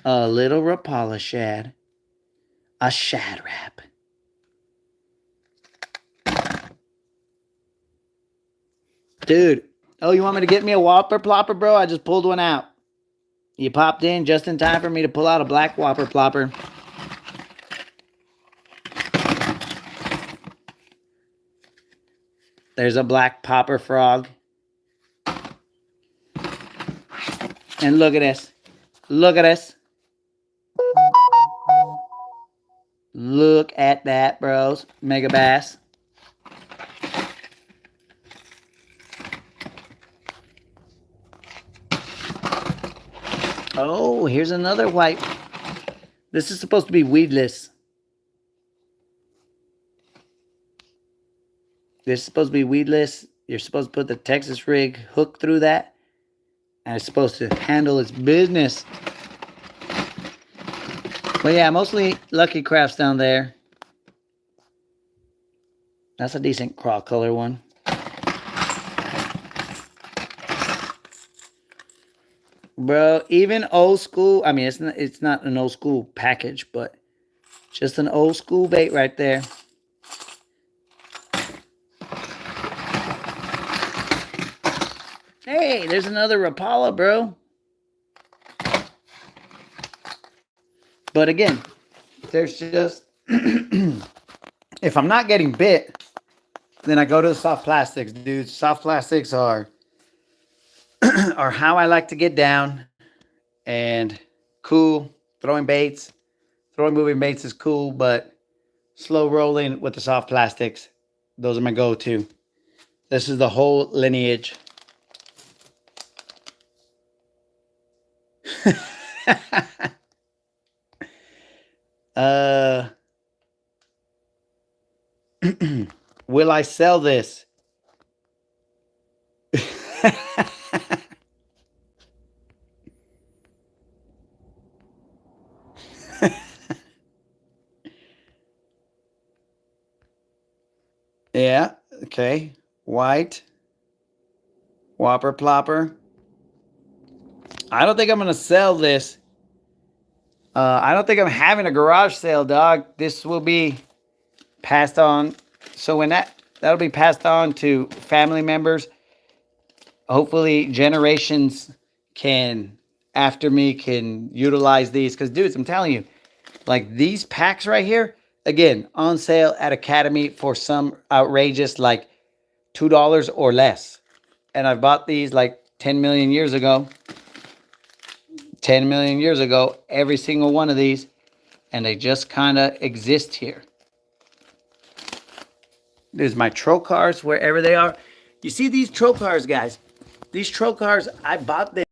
A little Rapala shad. A shad wrap. Dude. Oh, you want me to get me a Whopper Plopper, bro? I just pulled one out. You popped in just in time for me to pull out a black Whopper Plopper. There's a black popper frog. And look at this. Look at this. Look at that, bros. Mega bass. Oh, here's another white. This is supposed to be weedless. This is supposed to be weedless. You're supposed to put the Texas rig hook through that. And it's supposed to handle its business. But yeah, mostly Lucky Crafts down there. That's a decent craw color one. Bro, even old school, I mean, it's not an old school package, but just an old school bait right there. Hey, there's another Rapala, bro. But again, there's just... if I'm not getting bit, then I go to the soft plastics, dude. Soft plastics are how I like to get down. And cool. Throwing baits. Throwing moving baits is cool, but slow rolling with the soft plastics, those are my go-to. This is the whole lineage. Will I sell this? Yeah, okay. White. Whopper Plopper. I don't think I'm going to sell this. I don't think I'm having a garage sale, dog. This will be passed on. So when that'll be passed on to family members. Hopefully generations after me can utilize these. Because, dudes, I'm telling you, like these packs right here, again, on sale at Academy for some outrageous, like $2 or less. And I've bought these like 10 million years ago. 10 million years ago, every single one of these. And they just kind of exist here. There's my trocars wherever they are. You see these trocars, guys? These trocars, I bought them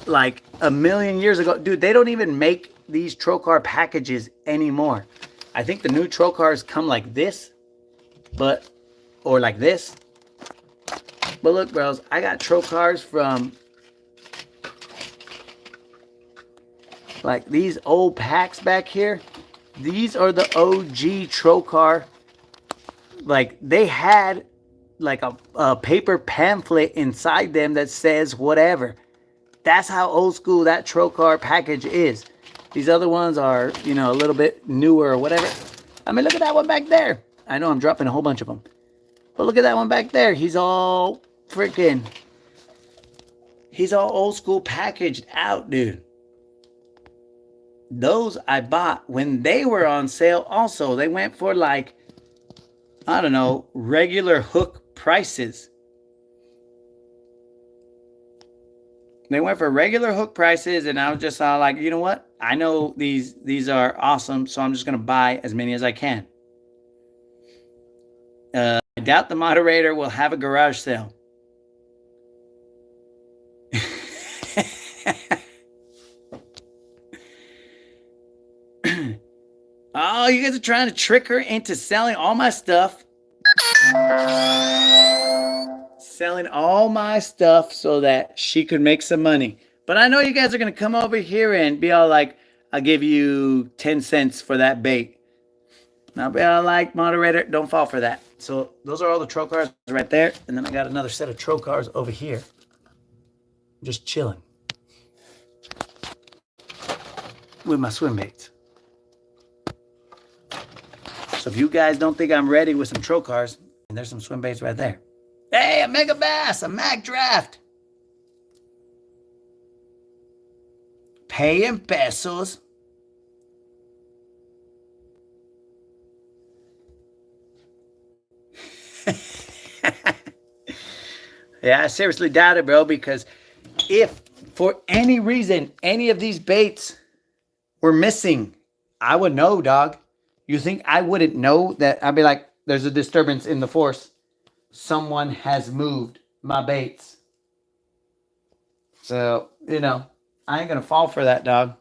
like a million years ago. Dude, they don't even make these trocar packages anymore. I think the new trocars come like this, or like this. But look, bros, I got trocars from like these old packs back here. These are the OG trocar. Like they had like a paper pamphlet inside them that says whatever. That's how old school that trocar package is. These other ones are, you know, a little bit newer or whatever. I mean, look at that one back there. I know I'm dropping a whole bunch of them. But look at that one back there. He's all freaking... He's all old school packaged out, dude. Those I bought when they were on sale also. They went for like, I don't know, regular hook prices. They went for regular hook prices, and I was just all like, you know what? I know these are awesome, so I'm just going to buy as many as I can. I doubt the moderator will have a garage sale. Oh, you guys are trying to trick her into selling all my stuff. Selling all my stuff so that she could make some money. But I know you guys are going to come over here and be all like, I'll give you 10 cents for that bait. Now, be all like, moderator, don't fall for that. So those are all the troll cars right there. And then I got another set of troll cars over here. Just chilling. With my swim baits. So if you guys don't think I'm ready with some troll cars, and there's some swim baits right there. Hey, a mega bass, a mag draft. Pay in pesos. Yeah, I seriously doubt it, bro, because if for any reason any of these baits were missing, I would know, dog. You think I wouldn't know that? I'd be like, there's a disturbance in the force. Someone has moved my baits. So, you know, I ain't going to fall for that, dog.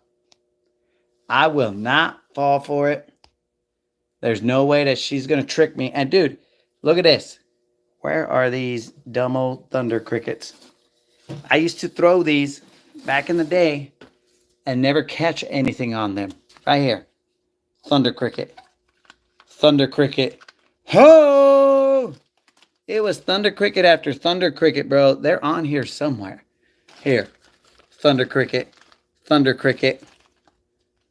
I will not fall for it. There's no way that she's going to trick me. And, dude, look at this. Where are these dumb old thunder crickets? I used to throw these back in the day and never catch anything on them. Right here. Thunder cricket. Thunder cricket. Ho! It was thunder cricket after thunder cricket, bro. They're on here somewhere. Here. Thunder cricket. Thunder cricket.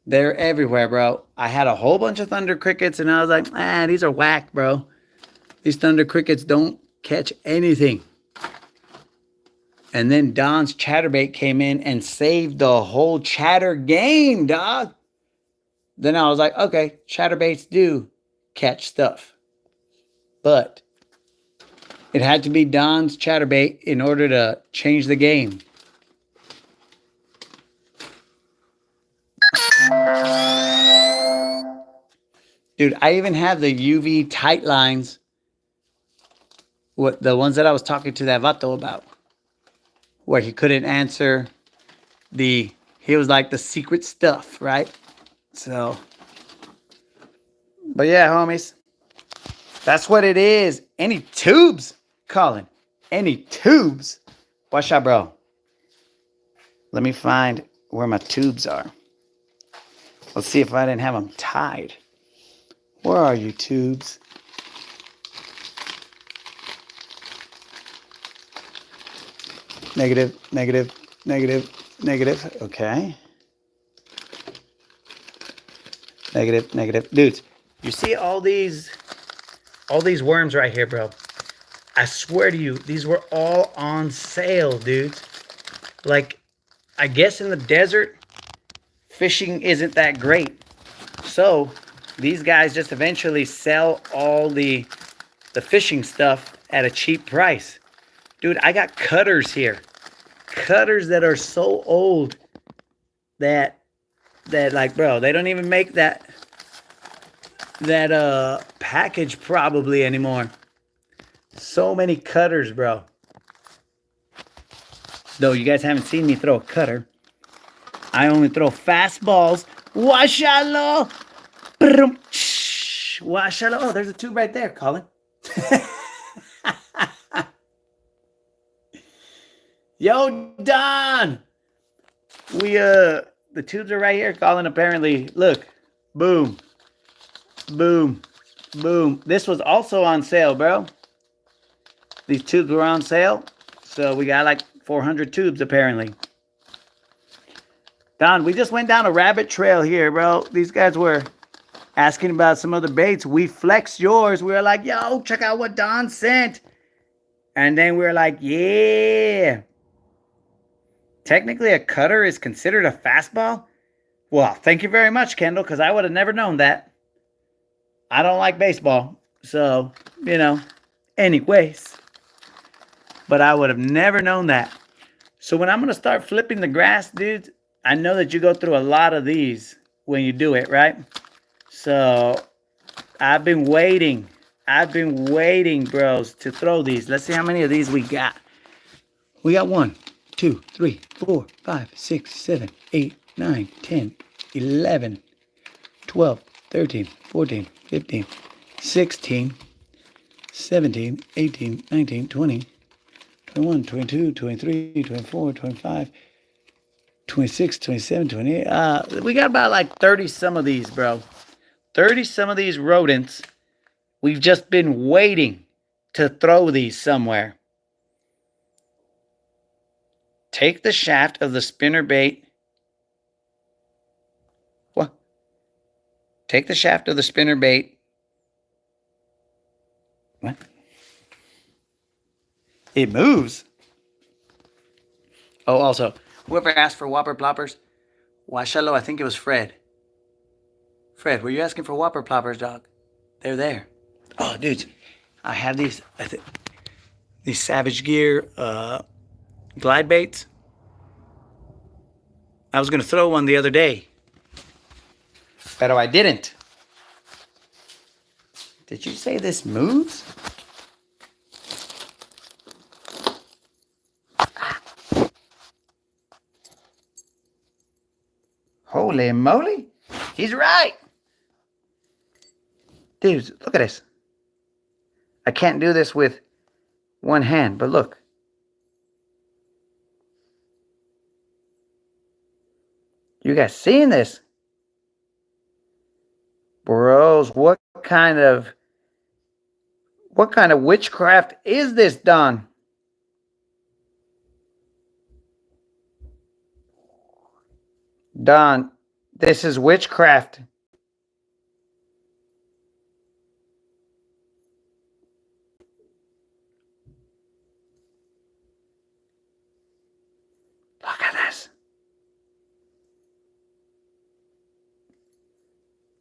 They're everywhere, bro. I had a whole bunch of thunder crickets and I was like, these are whack, bro. These thunder crickets don't catch anything. And then Don's chatterbait came in and saved the whole chatter game, dog. Then I was like, okay, chatterbaits do catch stuff. But it had to be Don's chatterbait in order to change the game. Dude, I even have the UV tight lines. The ones that I was talking to that vato about. Where he couldn't answer he was like the secret stuff, right? So, but yeah, homies. That's what it is. Any tubes, Colin? Any tubes? Watch out, bro. Let me find where my tubes are. Let's see if I didn't have them tied. Where are you, tubes? Negative, negative, negative, negative. Okay. Negative, negative. Dudes, you see all these worms right here, bro? I swear to you, these were all on sale, dudes. Like, I guess in the desert, fishing isn't that great. So, these guys just eventually sell all the fishing stuff at a cheap price. Dude, I got cutters here. Cutters that are so old that like, bro, they don't even make that package probably anymore. So many cutters, bro. Though you guys haven't seen me throw a cutter. I only throw fastballs. Washalo. Washalo. Oh, there's a tube right there, Colin. Yo, Don. The tubes are right here, Colin, apparently. Look. Boom. Boom. Boom. This was also on sale, bro. These tubes were on sale. So we got like 400 tubes, apparently. Don, we just went down a rabbit trail here, bro. These guys were asking about some other baits. We flexed yours. We were like, yo, check out what Don sent. And then we were like, yeah. Technically, a cutter is considered a fastball? Well, thank you very much, Kendall, because I would have never known that. I don't like baseball. So, you know, anyways. But I would have never known that. So when I'm going to start flipping the grass, dudes, I know that you go through a lot of these when you do it, right? So I've been waiting. Bros, to throw these. Let's see how many of these we got. We got 1, 2, 3, 4, 5, 6, 7, 8, 9, 10, 11, 12, 13, 14, 15, 16, 17, 18, 19, 20, 21, 22, 23, 24, 25, 26, 27, 28. We got about like 30 some of these, bro. 30 some of these rodents. We've just been waiting to throw these somewhere. Take the shaft of the spinner bait. What? Take the shaft of the spinner bait. What? It moves. Oh, also, whoever asked for Whopper Ploppers, Washello, I think it was Fred. Fred, were you asking for Whopper Ploppers, dog? They're there. Oh, dudes, I have these Savage Gear glide baits. I was going to throw one the other day, but I didn't. Did you say this moves? Holy moly. He's right. Dudes, look at this. I can't do this with one hand, but look. You guys seeing this? Bros, what kind of witchcraft is this, Don? Don, this is witchcraft. Look at this.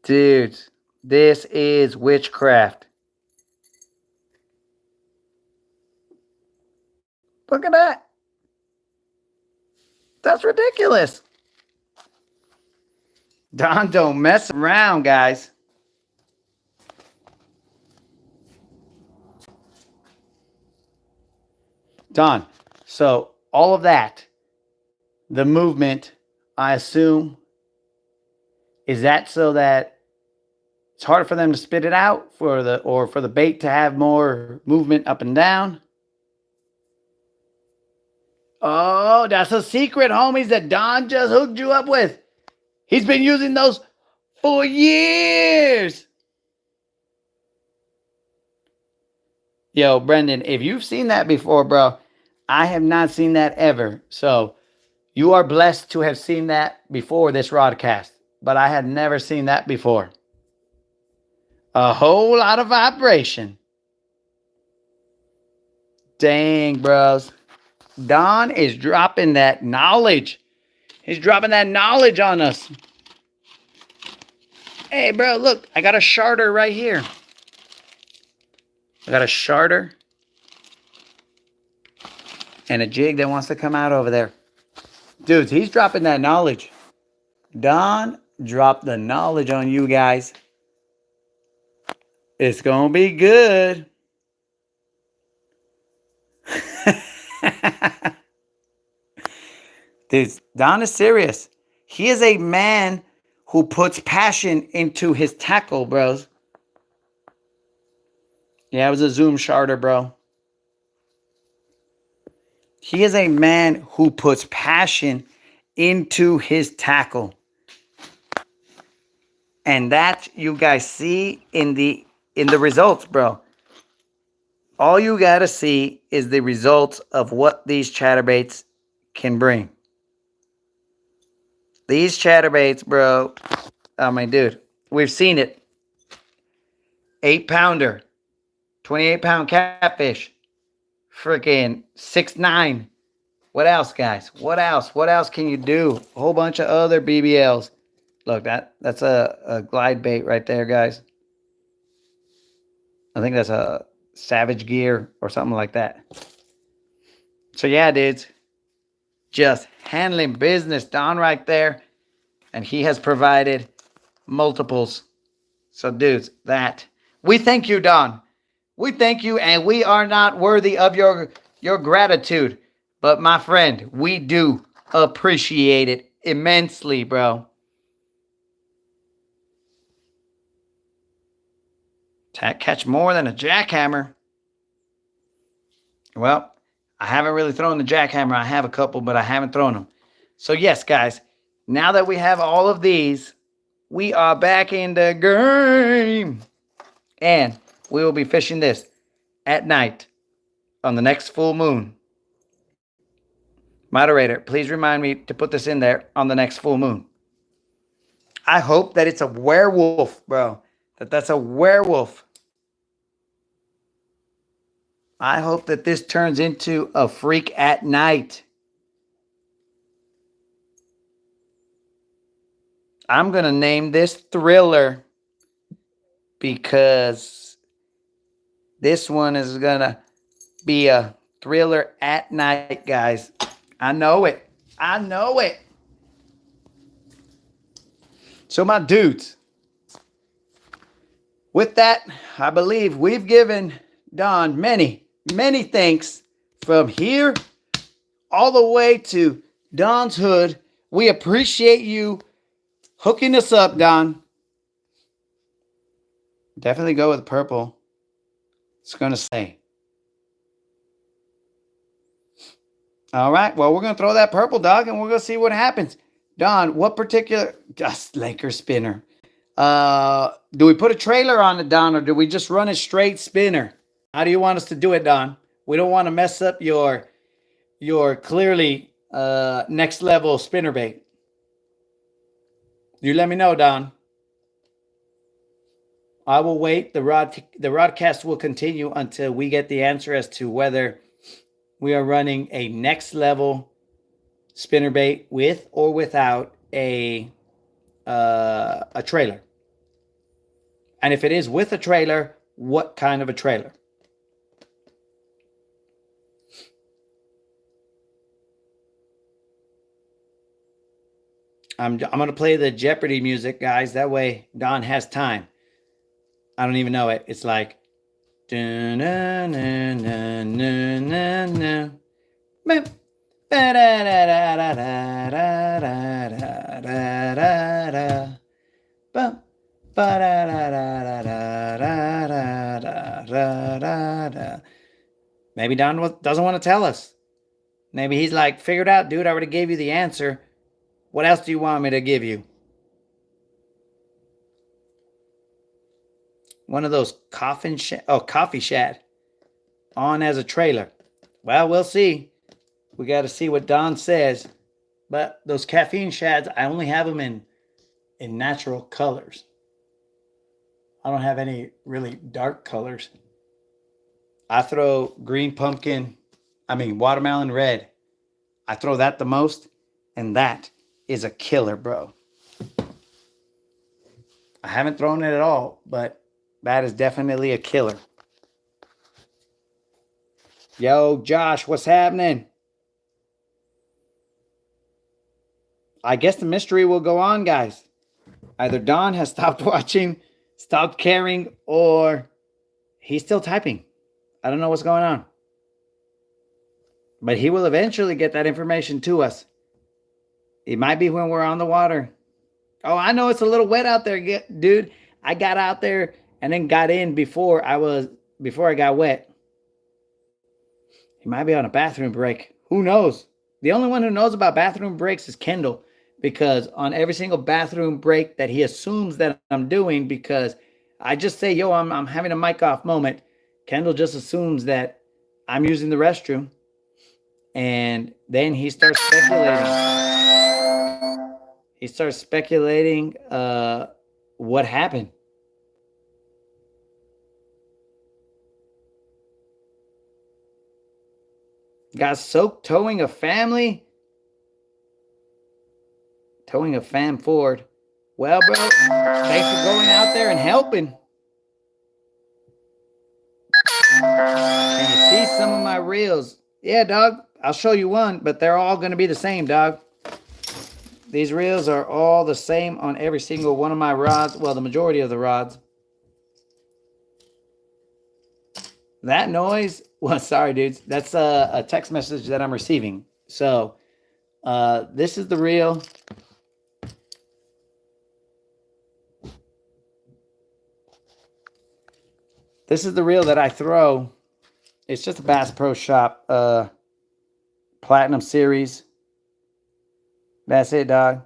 Dudes, this is witchcraft. Look at that. That's ridiculous. Don don't mess around, guys. Don, so all of that, the movement, I assume, is that so that it's harder for them to spit it out for the bait to have more movement up and down? Oh, that's a secret, homies, that Don just hooked you up with. He's been using those for years. Yo, Brendan, if you've seen that before, bro, I have not seen that ever. So you are blessed to have seen that before this rodcast, but I had never seen that before. A whole lot of vibration. Dang, bros. Don is dropping that knowledge. He's dropping that knowledge on us. Hey, bro, look. I got a sharter right here. I got a sharter and a jig that wants to come out over there. Dudes, he's dropping that knowledge. Don dropped the knowledge on you guys. It's going to be good. Dude, Don is serious. He is a man who puts passion into his tackle, bros. Yeah, it was a Zoom sharter, bro. He is a man who puts passion into his tackle. And that you guys see in the results, bro. All you got to see is the results of what these chatterbaits can bring. These chatterbaits, bro. I mean, dude, we've seen it. 8-pounder, 28-pound catfish, freaking 6'9". What else, guys? What else? What else can you do? A whole bunch of other BBLs. Look, that's a glide bait right there, guys. I think that's a Savage Gear or something like that. So yeah, dudes, just handling business, Don right there, and he has provided multiples. So dudes, that we thank you, Don. We thank you, and we are not worthy of your gratitude, but my friend, we do appreciate it immensely, bro. Catch more than a jackhammer. Well, I haven't really thrown the jackhammer. I have a couple, but I haven't thrown them. So yes, guys, now that we have all of these, We are back in the game. And we will be fishing this at night on the next full moon. Moderator, please remind me to put this in there on the next full moon. I hope that it's a werewolf, bro. That's a werewolf. I hope that this turns into a freak at night. I'm going to name this Thriller because this one is going to be a thriller at night, guys. I know it. I know it. So, my dudes, with that, I believe we've given Don many, many thanks from here all the way to Don's Hood. We appreciate you hooking us up, Don. Definitely go with purple. It's going to say. All right. Well, we're going to throw that purple, dog, and we're going to see what happens. Don, what particular... Just Laker spinner. Do we put a trailer on it, Don, or do we just run a straight spinner? How do you want us to do it, Don? We don't want to mess up your clearly next level spinnerbait. You let me know, Don. I will wait. The rodcast will continue until we get the answer as to whether we are running a next level spinnerbait with or without a trailer. And if it is with a trailer, what kind of a trailer? I'm going to play the Jeopardy music, guys. That way Don has time. I don't even know it. It's like... Maybe Don doesn't want to tell us. Maybe he's like, figured out, dude, I already gave you the answer. What else do you want me to give you? One of those coffee shad on as a trailer. Well, we'll see. We got to see what Don says. But those caffeine shads, I only have them in natural colors. I don't have any really dark colors. I throw watermelon red. I throw that the most, and that is a killer, bro. I haven't thrown it at all, but that is definitely a killer. Yo, Josh, what's happening? I guess the mystery will go on, guys. Either Don has stopped watching, stopped caring, or he's still typing. I don't know what's going on. But he will eventually get that information to us. It might be when we're on the water. Oh, I know it's a little wet out there, dude. I got out there and then got in before I got wet. He might be on a bathroom break. Who knows? The only one who knows about bathroom breaks is Kendall, because on every single bathroom break that he assumes that I'm doing, because I just say, yo, I'm having a mic off moment, Kendall just assumes that I'm using the restroom, and then he starts speculating. He starts speculating what happened. Got soaked towing a family? Towing a fam Ford. Well, bro, thanks for going out there and helping. Can you see some of my reels? Yeah, dog. I'll show you one, but they're all going to be the same, dog. These reels are all the same on every single one of my rods. Well, the majority of the rods. That noise, well, sorry, dudes. That's a text message that I'm receiving. So, this is the reel. This is the reel that I throw. It's just a Bass Pro Shop Platinum Series. That's it, dog.